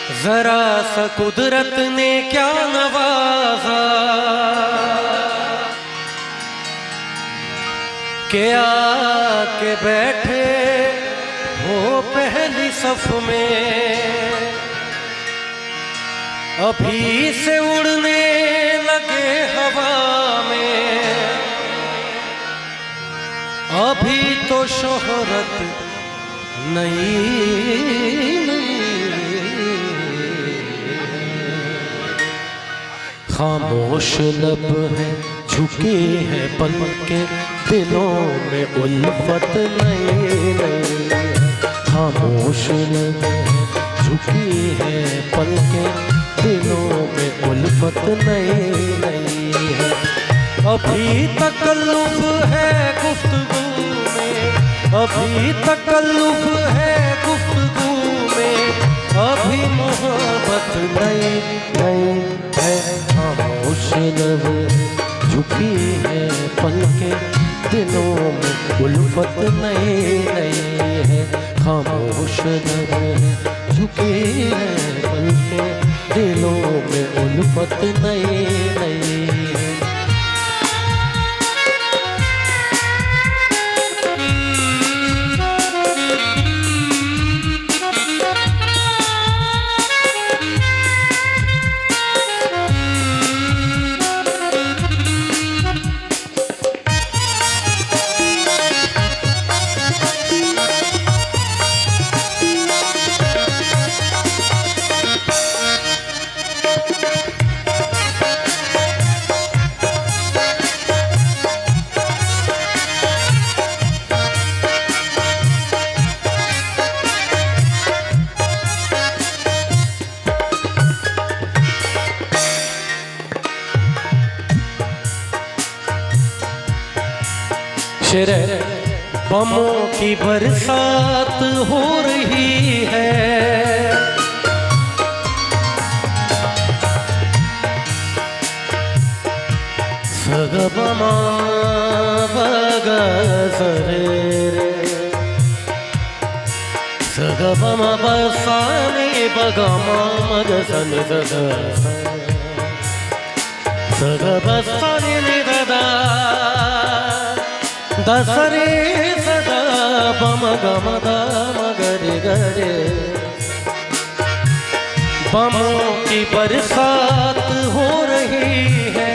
जरा सा कुदरत ने क्या नवाजा के आके बैठे हो पहली सफ में, अभी से उड़ने लगे हवा में, अभी तो शोहरत नई खामोश लब है झुकी है पलकें, दिलों में उल्फत नई नई। खामोश लब है झुकी है पलकें, दिलों में उल्फत नई नई है। अभी तकल्लुफ़ है गुफ्तगू में, अभी तकल्लुफ़ है गुफ्तगू में, अभी मोहब्बत नई नई है। खामोश लब झुकी है पलकें, दिलों में उल्फत नई नई है। खामोश लब झुकी है पलकें, दिलों में उल्फत नई नई है। शेरे बमों की बरसात हो रही है, सगबमा बगसरे सगबमा बसाने बगमा मगसने सगबसाने निदा दसरे सदा बम गम दम गरे गरे। बमों की बरसात हो रही है,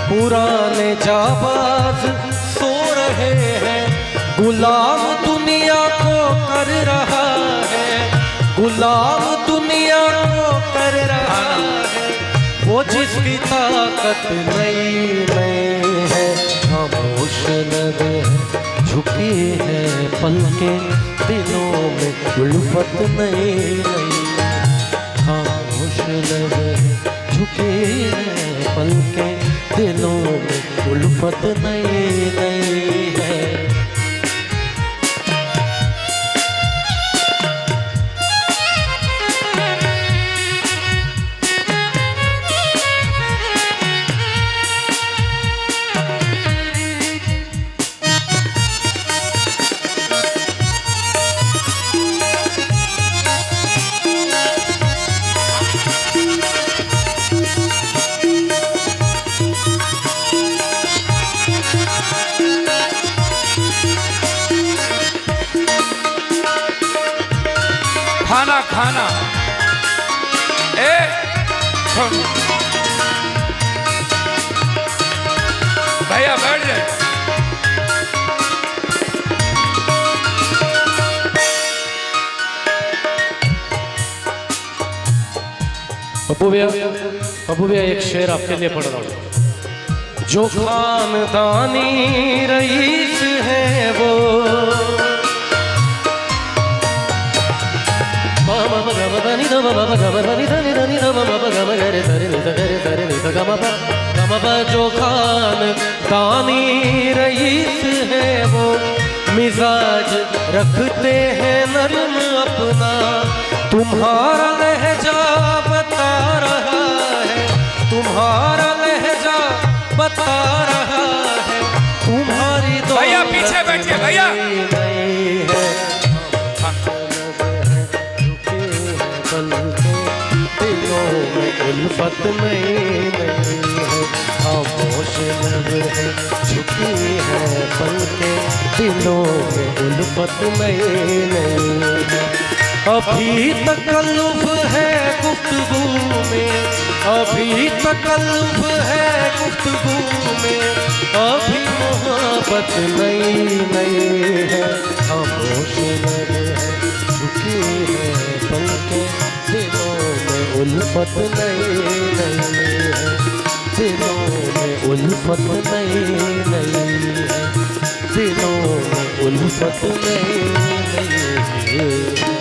पुराने जाबाज सो रहे हैं, गुलाम दुनिया को कर रहा है, गुलाम दुनिया को कर रहा है, वो जिसकी ताकत नई नई है। खामोश लब झुकी है पलकें, दिलों में उल्फत नई नई। खामोश लब झुकी है पलकें, दिलों में उल्फत नई नई है। खाना खाना ए भैया बैठ जाए। पप्पू भैया एक शेर आपके लिए पढ़ रहा हूँ। जो खानदानी रईस है वो जो खानदानी रईस है वो मिजाज रखते हैं नरम अपना। तुम्हारा लहजा बता रहा है, तुम्हारा लहजा बता रहा है, तुम्हारी दो भैया पीछे बैठिए भैया। है उल्फत नई नई है, खामोश लब है झुकी है पलके, दिलों में उल्फत नई नई है। अभी तकल्लुफ़ है गुफ्तगू में, अभी तकल्लुफ़ है गुफ्तगू में, अभी मोहब्बत नई नई है, खामोश लब है झुकी है पलके, दिलों में उल्फत नई नई है, दिलों में उल्फत नई नई है, दिलों में उल्फत नई नई है।